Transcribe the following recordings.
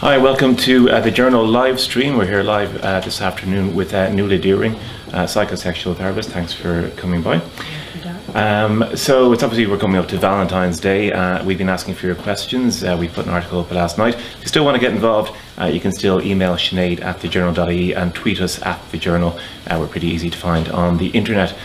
Hi, welcome to the Journal live stream. We're here live this afternoon with Nuala Deering, psychosexual therapist. Thanks for coming by. So it's obviously we're coming up to Valentine's Day. We've been asking for your questions. We put an article up last night. If you still want to get involved, you can still email Sinead at TheJournal.ie and tweet us at TheJournal. We're pretty easy to find on the internet.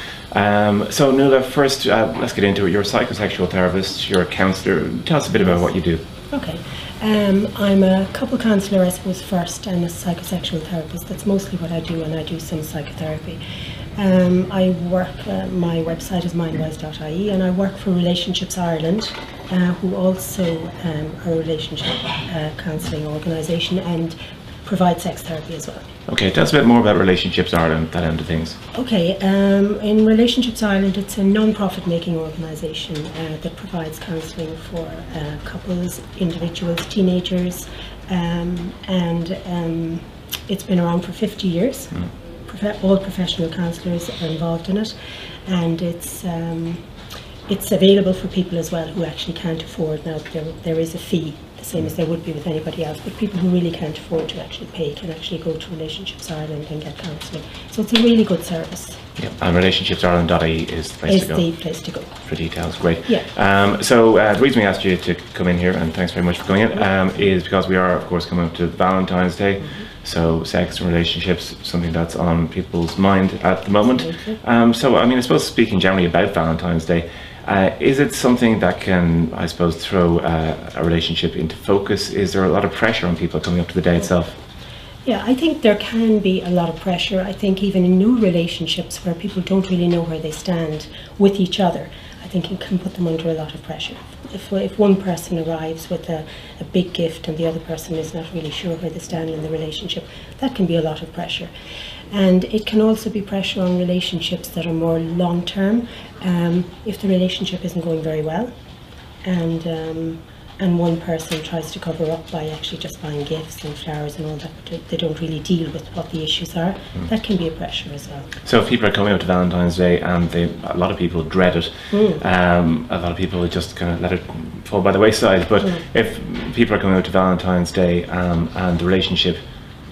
So Nuala, first let's get into it. You're a psychosexual therapist, you're a counsellor. Tell us a bit about what you do. Okay. I'm a couple counsellor, I suppose, first, and a psychosexual therapist. That's mostly what I do, and I do some psychotherapy. I work, my website is mindwise.ie, and I work for Relationships Ireland, who also are a relationship counselling organisation and provide sex therapy as well. Okay, tell us a bit more about Relationships Ireland, that end of things. Okay, in Relationships Ireland, it's a non-profit making organisation that provides counselling for couples, individuals, teenagers, and it's been around for 50 years. All professional counsellors are involved in it, and it's available for people as well who actually can't afford. Now there is a fee, the same as there would be with anybody else, but people who really can't afford to actually pay can actually go to Relationships Ireland and get counselling. So it's a really good service. Yeah, and RelationshipsIreland.ie is the place to go. Is the place to go. For details, great. Yeah. So the reason we asked you to come in here, and thanks very much for coming in, is because we are, of course, coming up to Valentine's Day. So sex and relationships, something that's on people's mind at the moment. So, I mean, I suppose speaking generally about Valentine's Day, is it something that can, I suppose, throw a relationship into focus? Is there a lot of pressure on people coming up to the day itself? Yeah, I think there can be a lot of pressure. I think even in new relationships where people don't really know where they stand with each other, I think it can put them under a lot of pressure. If one person arrives with a big gift and the other person is not really sure where they stand in the relationship, that can be a lot of pressure. And it can also be pressure on relationships that are more long-term. If the relationship isn't going very well, and one person tries to cover up by actually just buying gifts and flowers and all that, but they don't really deal with what the issues are, that can be a pressure as well. So if people are coming up to Valentine's Day and a lot of people dread it, a lot of people just kind of let it fall by the wayside, but if people are coming up to Valentine's Day and the relationship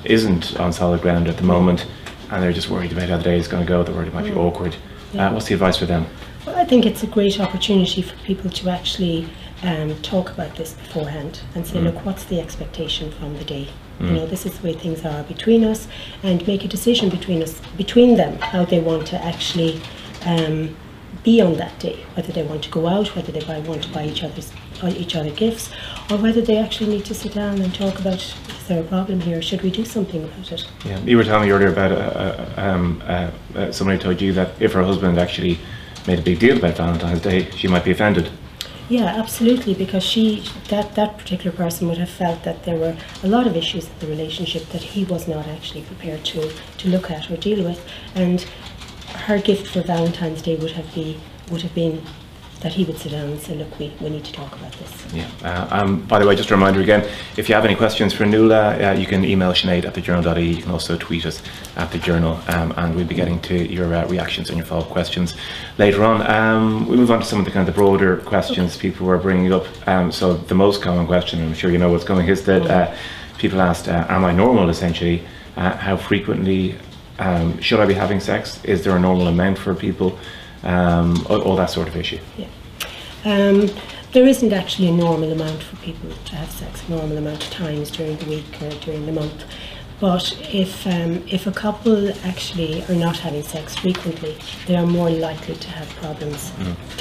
isn't on solid ground at the moment and they're just worried about how the day is going to go, they're worried it might be awkward, what's the advice for them? Well, I think it's a great opportunity for people to actually talk about this beforehand and say, look, what's the expectation from the day? You know, this is the way things are between us, and make a decision between them, how they want to actually be on that day, whether they want to go out, whether they want to buy each other gifts, or whether they actually need to sit down and talk about, is there a problem here, should we do something about it? Yeah, you were telling me earlier about somebody told you that if her husband actually made a big deal about Valentine's Day, she might be offended. Yeah, absolutely, because that particular person would have felt that there were a lot of issues in the relationship that he was not actually prepared to look at or deal with, and her gift for Valentine's Day would have been that he would sit down and say, look, we need to talk about this. Yeah. By the way, just a reminder again, if you have any questions for Nuala, you can email Sinead at TheJournal.ie. You can also tweet us at TheJournal, and we'll be getting to your reactions and your follow-up questions later on. We move on to some of the kind of the broader questions people were bringing up. So the most common question, and I'm sure you know what's coming, is that people asked, am I normal, essentially? How frequently should I be having sex? Is there a normal amount for people? All that sort of issue. Yeah. There isn't actually a normal amount for people to have sex, a normal amount of times during the week or during the month. But if a couple actually are not having sex frequently, they are more likely to have problems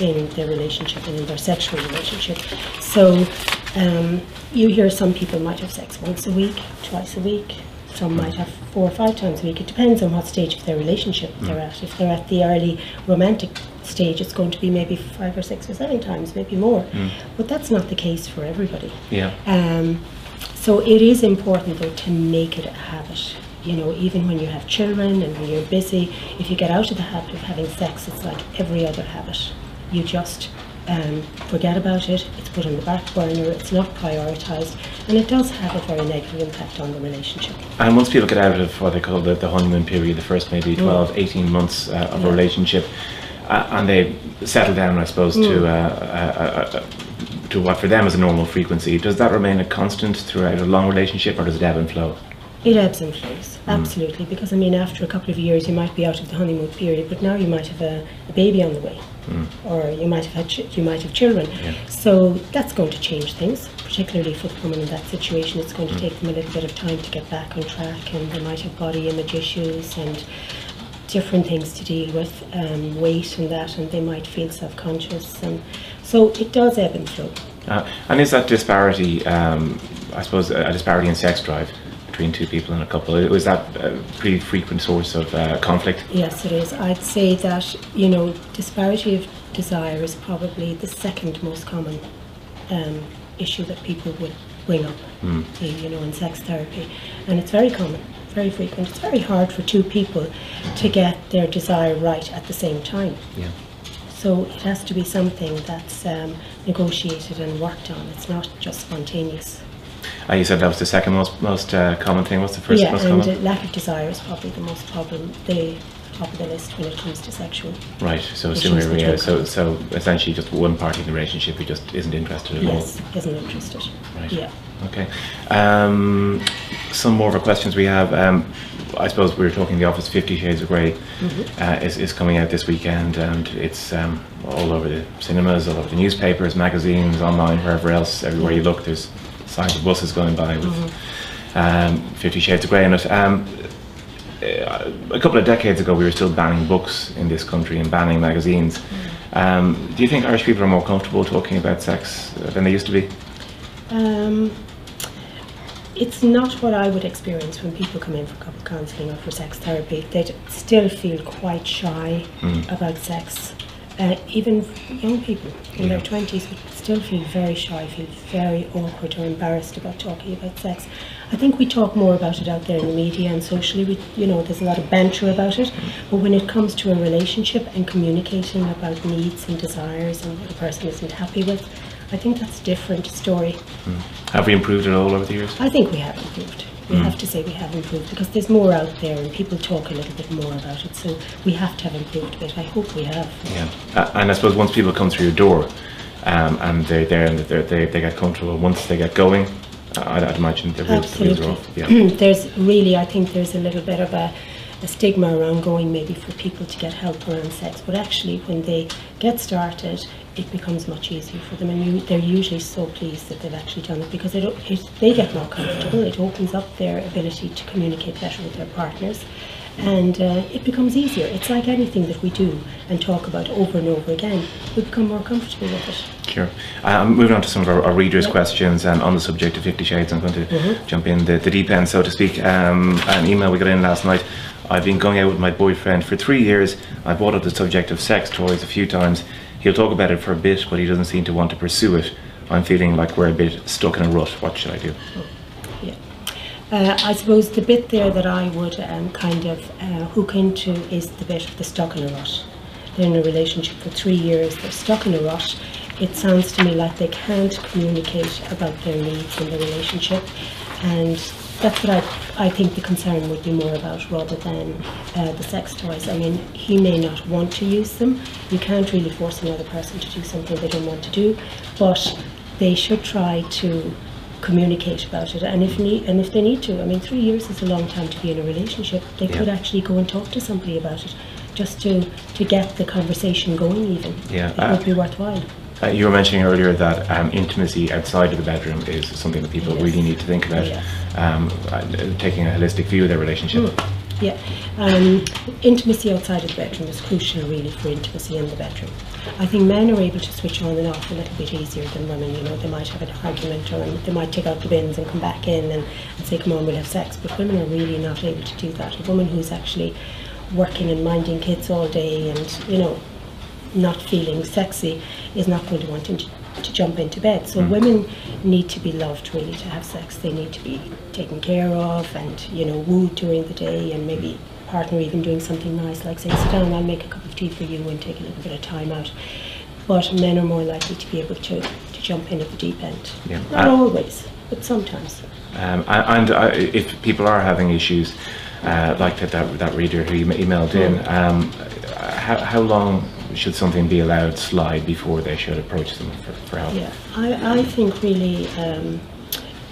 in their relationship and in their sexual relationship. So you hear some people might have sex once a week, twice a week. Some might have 4 or 5 times a week. It depends on what stage of their relationship they're at. If they're at the early romantic stage, it's going to be maybe 5 or 6 or 7 times, maybe more. But that's not the case for everybody. Yeah. So it is important, though, to make it a habit. You know, even when you have children and when you're busy, if you get out of the habit of having sex, it's like every other habit. You just forget about it, it's put on the back burner, it's not prioritised, and it does have a very negative impact on the relationship. And once people get out of what they call the honeymoon period, the first maybe 12, 18 months of a relationship, and they settle down, I suppose, to to what for them is a normal frequency. Does that remain a constant throughout a long relationship, or does it ebb and flow? It ebbs and flows, absolutely. Because I mean, after a couple of years, you might be out of the honeymoon period, but now you might have a baby on the way, or you might have children. Yeah. So that's going to change things, particularly for the woman in that situation. It's going to take them a little bit of time to get back on track, and they might have body image issues and different things to deal with, weight and that, and they might feel self-conscious, and so it does ebb and flow. And is that disparity, I suppose, a disparity in sex drive between two people in a couple? Was that a pretty frequent source of conflict? Yes, it is. I'd say that, you know, disparity of desire is probably the second most common issue that people would bring up, you know, in sex therapy, and it's very common. Very frequent. It's very hard for two people to get their desire right at the same time. Yeah. So it has to be something that's negotiated and worked on. It's not just spontaneous. You said that was the second most common thing. What's the first most common? Yeah, and lack of desire is probably the most problem. The top of the list when it comes to sexual. Right. So similarly, so essentially, just one party in the relationship who just isn't interested at all. Yes, isn't interested. Right. Yeah. Okay. Some more of our questions we have. I suppose we were talking the Office 50 Shades of Grey is coming out this weekend, and it's all over the cinemas, all over the newspapers, magazines, online, wherever else. Everywhere you look, there's signs of buses going by with 50 Shades of Grey in it. A couple of decades ago, we were still banning books in this country and banning magazines. Do you think Irish people are more comfortable talking about sex than they used to be? It's not what I would experience when people come in for couple counselling or for sex therapy. They still feel quite shy about sex. Even young people in their 20s would still feel very shy, feel very awkward or embarrassed about talking about sex. I think we talk more about it out there in the media and socially. You know, there's a lot of banter about it, but when it comes to a relationship and communicating about needs and desires and what a person isn't happy with, I think that's a different story. Have we improved at all over the years? I think we have improved. We have to say we have improved because there's more out there and people talk a little bit more about it. So we have to have improved a bit. I hope we have. Yeah, and I suppose once people come through your door and they're there and they get comfortable, once they get going, I'd imagine the wheels are off. Yeah. There's really, I think there's a little bit of a stigma around going maybe for people to get help around sex, but actually when they get started, it becomes much easier for them, and they're usually so pleased that they've actually done it because they get more comfortable. It opens up their ability to communicate better with their partners, and it becomes easier. It's like anything that we do and talk about over and over again. We become more comfortable with it. Sure. I'm moving on to some of our readers' questions, and on the subject of 50 Shades, I'm going to jump in the deep end, so to speak. An email we got in last night. I've been going out with my boyfriend for 3 years. I brought up the subject of sex toys a few times. He'll talk about it for a bit, but he doesn't seem to want to pursue it. I'm feeling like we're a bit stuck in a rut. What should I do? I suppose the bit there that I would kind of hook into is the bit of the stuck in a rut. They're in a relationship for 3 years, they're stuck in a rut. It sounds to me like they can't communicate about their needs in the relationship, and that's what I think the concern would be more about rather than the sex toys. I mean, he may not want to use them. You can't really force another person to do something they don't want to do, but they should try to communicate about it, and if they need to. I mean, 3 years is a long time to be in a relationship. They could actually go and talk to somebody about it, just to get the conversation going even. Yeah. It would be worthwhile. You were mentioning earlier that intimacy outside of the bedroom is something that people really need to think about, taking a holistic view of their relationship. Yeah, intimacy outside of the bedroom is crucial really for intimacy in the bedroom. I think men are able to switch on and off a little bit easier than women. You know, they might have an argument or they might take out the bins and come back in and say, come on, we'll have sex. But women are really not able to do that. A woman who's actually working and minding kids all day and, you know, not feeling sexy is not going to want to jump into bed. So women need to be loved really to have sex. They need to be taken care of and, you know, wooed during the day, and maybe a partner even doing something nice like saying, sit down, I'll make a cup of tea for you, and take a little bit of time out. But men are more likely to be able to jump in at the deep end. Yeah. Not always, but sometimes. And if people are having issues like that reader who emailed in, how long should something be allowed slide before they should approach them for help? Yeah, I think really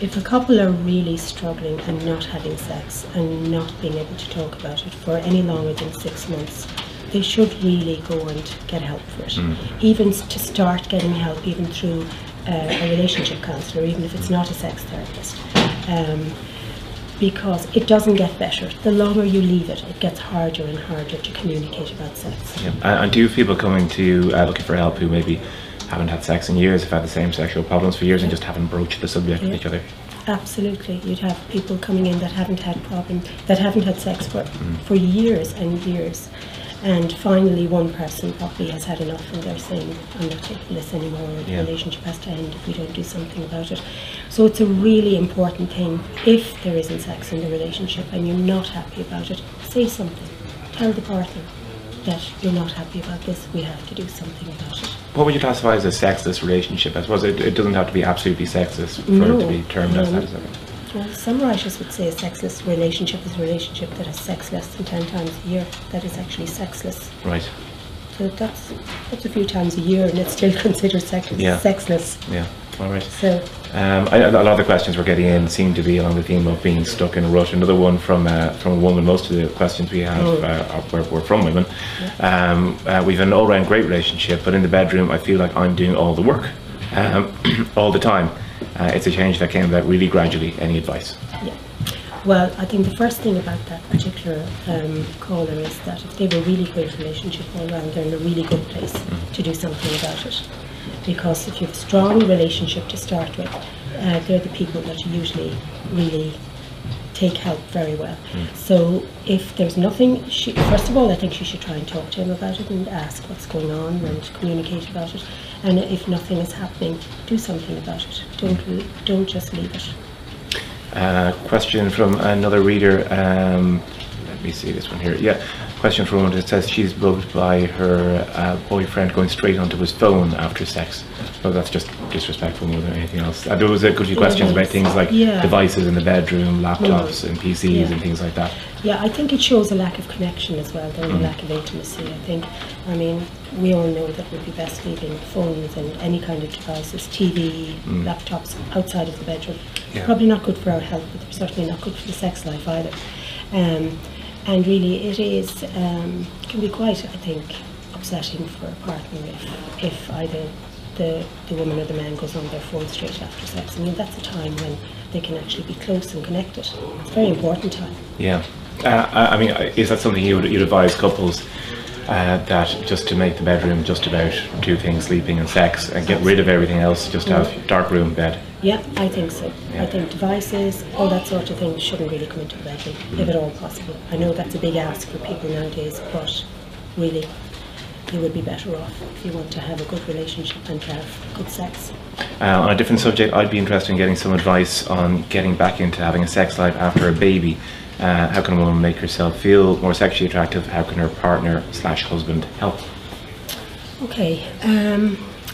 if a couple are really struggling and not having sex and not being able to talk about it for any longer than 6 months, they should really go and get help for it. Even to start getting help, even through a relationship counsellor, even if it's not a sex therapist. Because it doesn't get better. The longer you leave it, it gets harder and harder to communicate about sex. Yeah. And do you have people coming to you looking for help who maybe haven't had sex in years, have had the same sexual problems for years and just haven't broached the subject with each other? Absolutely. You'd have people coming in that haven't had sex for years and years. And finally one person probably has had enough and they're saying, I'm not taking this anymore, the relationship has to end if we don't do something about it. So it's a really important thing. If there isn't sex in the relationship and you're not happy about it, say something. Tell the partner that you're not happy about this, we have to do something about it. What would you classify as a sexless relationship? I suppose it doesn't have to be absolutely sexless for it to be termed as that, is it? Well, some writers would say a sexless relationship is a relationship that has sex less than 10 times a year. That is actually sexless. Right. So that's a few times a year and it's still considered sexless. Yeah, all right. So, a lot of the questions we're getting in seem to be along the theme of being stuck in a rut. Another one from a woman. Most of the questions we have were from women. We've an all-round great relationship, but in the bedroom I feel like I'm doing all the work all the time. It's a change that came about really gradually. Any advice? Yeah. Well, I think the first thing about that particular caller is that if they have a really great relationship all around, they're in a really good place to do something about it. Because if you have a strong relationship to start with, they're the people that usually really take help very well. So if there's nothing, first of all, I think she should try and talk to him about it and ask what's going on and communicate about it. And if nothing is happening, do something about it. Don't just leave it. Question from another reader. Let me see this one here. Yeah, question from one that says she's bugged by her boyfriend going straight onto his phone after sex. So that's just disrespectful more than anything else. There was a good few questions about things like devices in the bedroom, laptops and PCs and things like that. Yeah, I think it shows a lack of connection as well, then a lack of intimacy. I mean, we all know that it would be best leaving phones and any kind of devices, TV, laptops, outside of the bedroom. It's probably not good for our health, but they're certainly not good for the sex life either. And really it is, can be quite, I think, upsetting for a partner if either the woman or the man goes on their phone straight after sex. I mean, that's a time when they can actually be close and connected. It's a very important time. Yeah. I mean, is that something you'd advise couples that just to make the bedroom just about two things, sleeping and sex, and get rid of everything else, just have dark room, bed? Yeah, I think so. I think devices, all that sort of thing shouldn't really come into the bedroom, if at all possible. I know that's a big ask for people nowadays, but really, you would be better off if you want to have a good relationship and to have good sex. On a different subject, I'd be interested in getting some advice on getting back into having a sex life after a baby. How can a woman make herself feel more sexually attractive? How can her partner/husband help? Okay,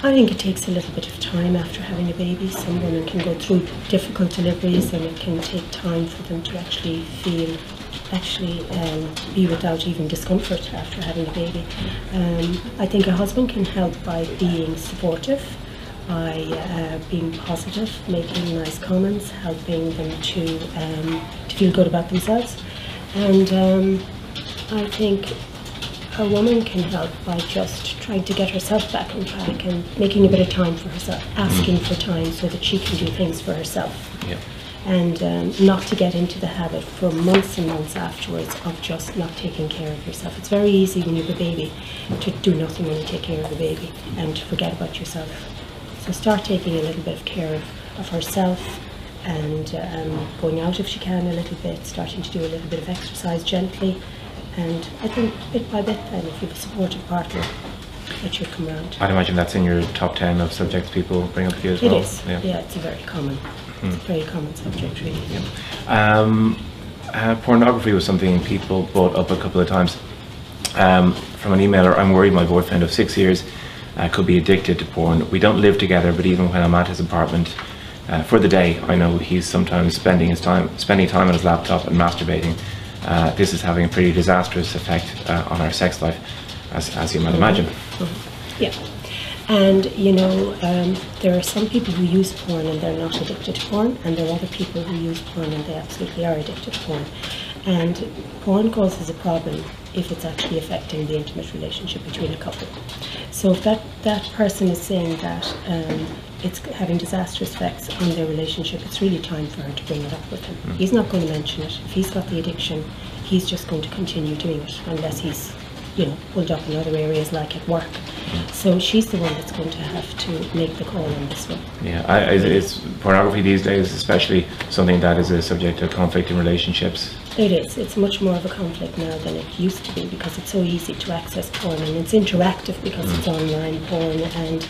I think it takes a little bit of time after having a baby. Some women can go through difficult deliveries and it can take time for them to actually feel, be without even discomfort after having a baby. I think a husband can help by being supportive, by being positive, making nice comments, helping them to feel good about themselves. And I think a woman can help by just trying to get herself back on track and making a bit of time for herself, asking for time so that she can do things for herself. Yeah. And not to get into the habit for months and months afterwards of just not taking care of yourself. It's very easy when you have a baby to do nothing when you take care of the baby and to forget about yourself. So start taking a little bit of care of herself and going out if she can a little bit, starting to do a little bit of exercise gently. And I think bit by bit then, if you have a supportive partner, it should come around. I'd imagine that's in your top 10 of subjects people bring up to you as well. It is, yeah, it's a very common subject really. Yeah. Pornography was something people brought up a couple of times. From an emailer, I'm worried my boyfriend of 6 years could be addicted to porn. We don't live together, but even when I'm at his apartment for the day, I know he's sometimes spending time on his laptop and masturbating. This is having a pretty disastrous effect on our sex life. as you might imagine. Yeah. And you know, there are some people who use porn and they're not addicted to porn, and there are other people who use porn and they absolutely are addicted to porn. And porn causes a problem if it's actually affecting the intimate relationship between a couple. So if that person is saying that it's having disastrous effects on their relationship, it's really time for her to bring it up with him. He's not going to mention it. If he's got the addiction, he's just going to continue doing it unless he's, you know, pulled up in other areas like at work. So she's the one that's going to have to make the call on this one. Yeah, is pornography these days especially something that is a subject of conflict in relationships? It is. It's much more of a conflict now than it used to be, because it's so easy to access porn, and it's interactive because it's online porn, and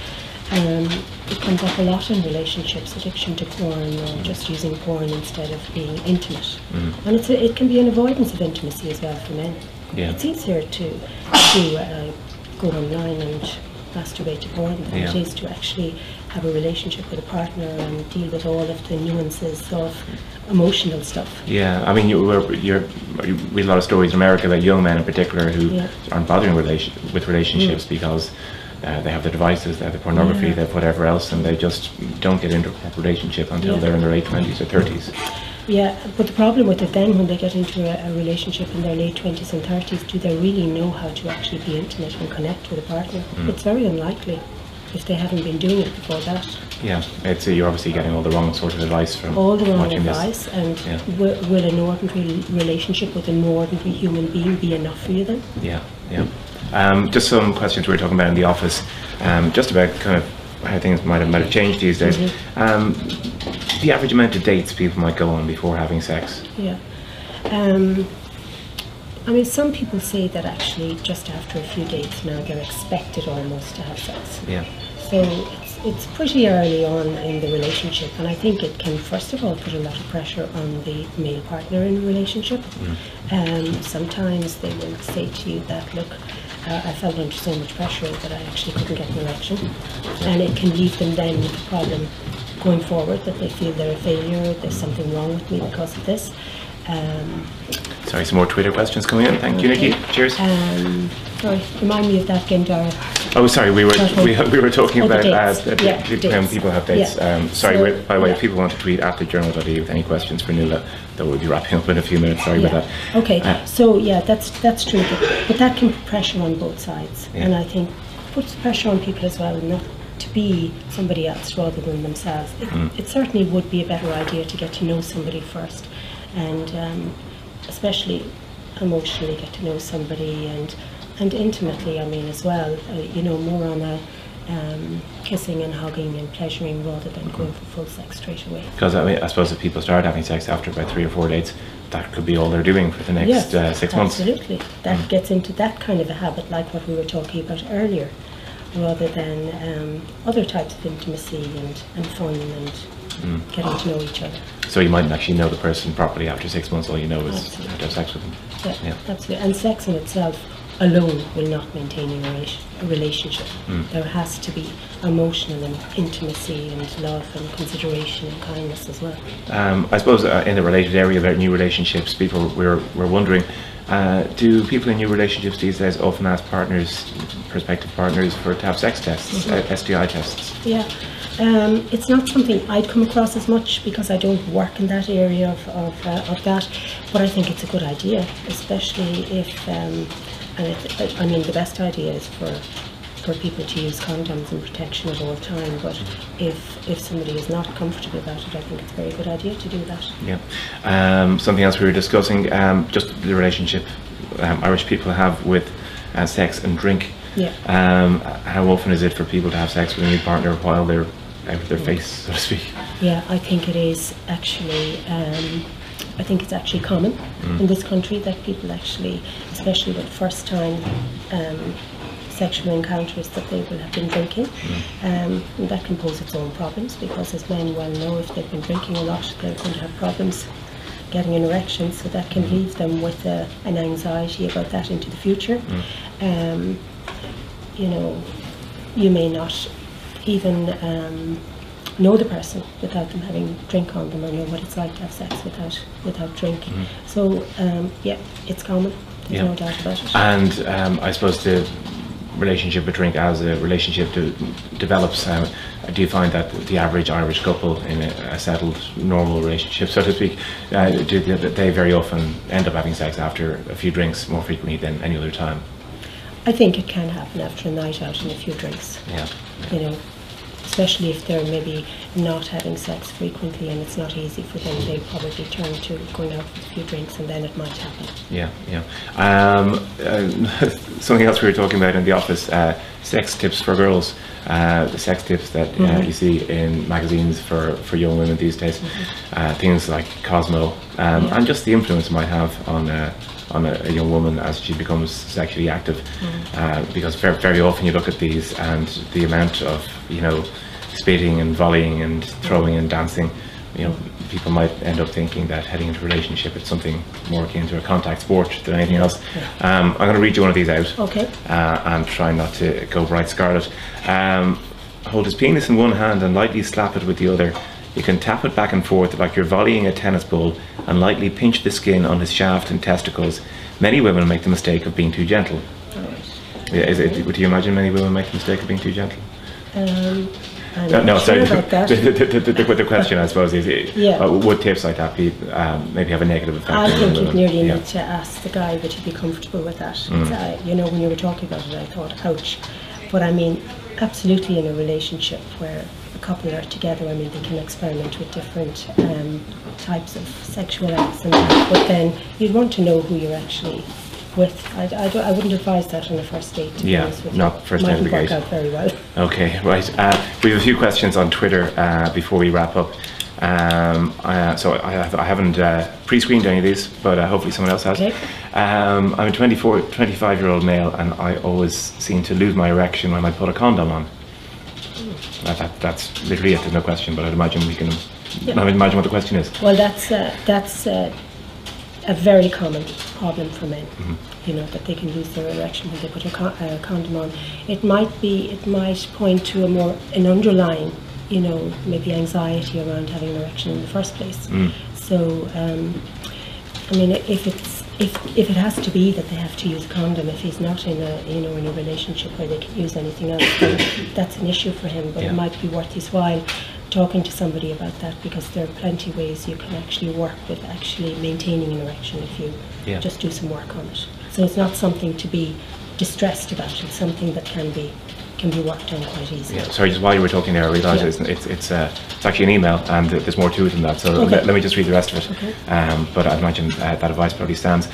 it comes up a lot in relationships, addiction to porn or just using porn instead of being intimate. And it can be an avoidance of intimacy as well for men. Yeah. It's easier to go online and masturbate to porn than it is to actually have a relationship with a partner and deal with all of the nuances of emotional stuff. Yeah, I mean, you read a lot of stories in America about young men in particular who aren't bothering with relationships because they have the devices, they have the pornography, they have whatever else, and they just don't get into a proper relationship until they're in their late 20s or 30s. Yeah, but the problem with it then, when they get into a relationship in their late 20s and 30s, do they really know how to actually be intimate and connect with a partner? It's very unlikely if they haven't been doing it before that. Yeah, you're obviously getting all the wrong sort of advice from all the wrong watching advice, this. And will an ordinary relationship with an ordinary human being be enough for you then? Yeah, yeah. Just some questions we were talking about in the office, just about kind of how things might have changed these days. The average amount of dates people might go on before having sex. Yeah. I mean, some people say that actually just after a few dates now they're expected almost to have sex. Yeah. So it's pretty early on in the relationship, and I think it can first of all put a lot of pressure on the male partner in the relationship. Sometimes they will say to you that, look, I felt under so much pressure that I actually couldn't get an erection, and it can leave them then with a problem going forward, that they feel they're a failure, there's something wrong with me because of this. Sorry, some more Twitter questions coming in. Thank you, Nikki. Cheers. Sorry, remind me of that again, Dara. Oh, sorry, we were talking about when people have dates. Sorry, by the way, if people want to tweet at TheJournal.ie with any questions for Nuala, that we'll be wrapping up in a few minutes. Sorry about that. Okay, so yeah, that's true, but that can put pressure on both sides, and I think puts pressure on people as well, not to be somebody else rather than themselves. It certainly would be a better idea to get to know somebody first, and especially emotionally get to know somebody, and intimately, I mean, as well, you know, more on a kissing and hugging and pleasuring rather than going for full sex straight away. Because I mean, I suppose if people start having sex after about 3 or 4 dates, that could be all they're doing for the next 6 months. Absolutely. That gets into that kind of a habit, like what we were talking about earlier, rather than other types of intimacy and fun and getting to know each other. So you mightn't actually know the person properly after 6 months. All you know is how to have sex with them. Yeah, absolutely. And sex in itself alone will not maintain a relationship. There has to be emotional and intimacy and love and consideration and kindness as well. I suppose in the related area about new relationships, people were wondering, do people in new relationships these days often ask partners, prospective partners, to have sex tests, STI tests? Yeah. It's not something I'd come across as much because I don't work in that area of that, but I think it's a good idea, especially if, I mean, the best idea is for people to use condoms and protection at all time, but if somebody is not comfortable about it, I think it's a very good idea to do that. Yeah. Something else we were discussing, just the relationship Irish people have with sex and drink. Yeah. How often is it for people to have sex with a new partner while they're out of their face, so to speak? Yeah, I think it is actually, I think it's actually common in this country that people actually, especially with first time sexual encounters, that they will have been drinking. And that can pose its own problems, because as men well know, if they've been drinking a lot, they're going to have problems getting an erection, so that can leave them with an anxiety about that into the future. You know, you may not even know the person without them having drink on them, or know what it's like to have sex without drink. So yeah, it's common. There's no doubt about it. And I suppose relationship with drink as a relationship develops? Do you find that the average Irish couple in a settled, normal relationship, so to speak, they very often end up having sex after a few drinks more frequently than any other time? I think it can happen after a night out and a few drinks. Yeah. You know, especially if they're maybe not having sex frequently and it's not easy for them, they probably turn to going out with a few drinks, and then it might happen. Yeah, yeah. Something else we were talking about in the office, sex tips for girls, the sex tips that you see in magazines for young women these days, things like Cosmo, and just the influence it might have on a young woman as she becomes sexually active, because very often you look at these and the amount of, you know, spitting and volleying and throwing and dancing, you know, people might end up thinking that heading into a relationship it's something more akin to a contact sport than anything else. I'm going to read you one of these out. Okay. And try not to go bright scarlet. Hold his penis in one hand and lightly slap it with the other. You can tap it back and forth like you're volleying a tennis ball, and lightly pinch the skin on his shaft and testicles. Many women make the mistake of being too gentle. Would you imagine many women make the mistake of being too gentle? I'm not sure about that. The question, I suppose, is would tips like that be maybe have a negative effect? I think you'd nearly need to ask the guy would he be comfortable with that. You know, when you were talking about it, I thought, ouch. But I mean, absolutely, in a relationship where a couple are together, I mean, they can experiment with different types of sexual acts and that, but then you'd want to know who you're actually with. I wouldn't advise that on a first date, to be honest with you. Not first out of the gate. Mightn't work out very well. Okay, right. We have a few questions on Twitter before we wrap up. So I haven't pre-screened any of these, but hopefully someone else has. Okay. I'm a 25-year-old male, and I always seem to lose my erection when I put a condom on. That's literally it. There's no question, but I'd imagine we can. I imagine what the question is. Well, that's a very common problem for men. You know, that they can lose their erection when they put a condom on. It might point to an underlying, you know, maybe anxiety around having an erection in the first place. So, I mean, if it has to be that they have to use a condom, if he's not in a relationship where they can use anything else, then that's an issue for him. But it might be worth his while talking to somebody about that, because there are plenty of ways you can actually work with actually maintaining an erection if you just do some work on it. So it's not something to be distressed about. It's something that can be worked on quite easily. Yeah, sorry, just while you were talking there, I realised it's actually an email, and there's more to it than that. So let me just read the rest of it. Okay. But I imagine that advice probably stands.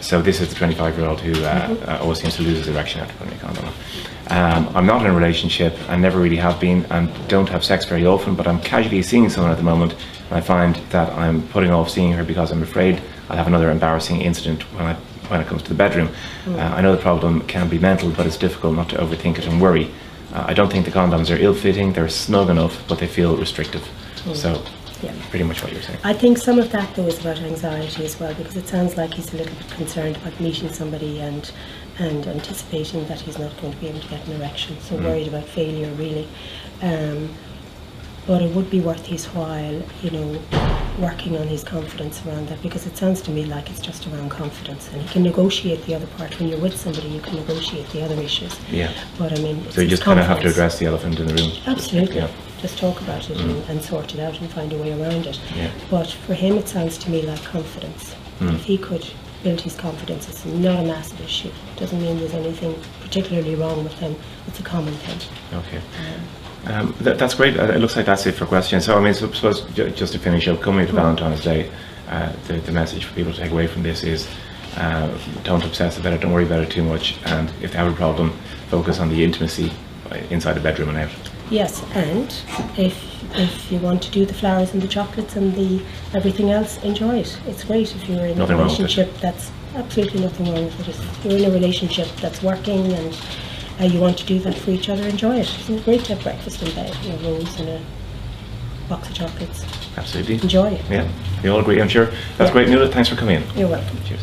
So this is the 25-year-old who always seems to lose his erection after putting a condom on. I'm not in a relationship and never really have been, and don't have sex very often, but I'm casually seeing someone at the moment, and I find that I'm putting off seeing her because I'm afraid I'll have another embarrassing incident when it comes to the bedroom. I know the problem can be mental, but it's difficult not to overthink it and worry. I don't think the condoms are ill-fitting, they're snug enough, but they feel restrictive. So, pretty much what you're saying. I think some of that, though, is about anxiety as well, because it sounds like he's a little bit concerned about meeting somebody and anticipating that he's not going to be able to get an erection, so worried about failure, really. But it would be worth his while, you know, working on his confidence around that, because it sounds to me like it's just around confidence, and he can negotiate the other part. When you're with somebody, you can negotiate the other issues. Yeah. But I mean, it's so you just kind of have to address the elephant in the room. Absolutely. Yeah. Just talk about it and sort it out and find a way around it. Yeah. But for him, it sounds to me like confidence. If he could build his confidence, it's not a massive issue. It doesn't mean there's anything particularly wrong with him. It's a common thing. Okay. That's great. It looks like that's it for questions. So I mean, suppose just to finish up, coming to Valentine's Day, the message for people to take away from this is don't obsess about it, don't worry about it too much, and if they have a problem, focus on the intimacy inside the bedroom and out. Yes, and if you want to do the flowers and the chocolates and the everything else, enjoy it. It's great if you're in a relationship. That's absolutely nothing wrong with it. If you're in a relationship that's working and you want to do that for each other, enjoy it. It's great to have breakfast in bed, a rose and a box of chocolates. Absolutely. Enjoy it. Yeah, we all agree, I'm sure. That's great, Nuala. Thanks for coming in. You're welcome. Cheers.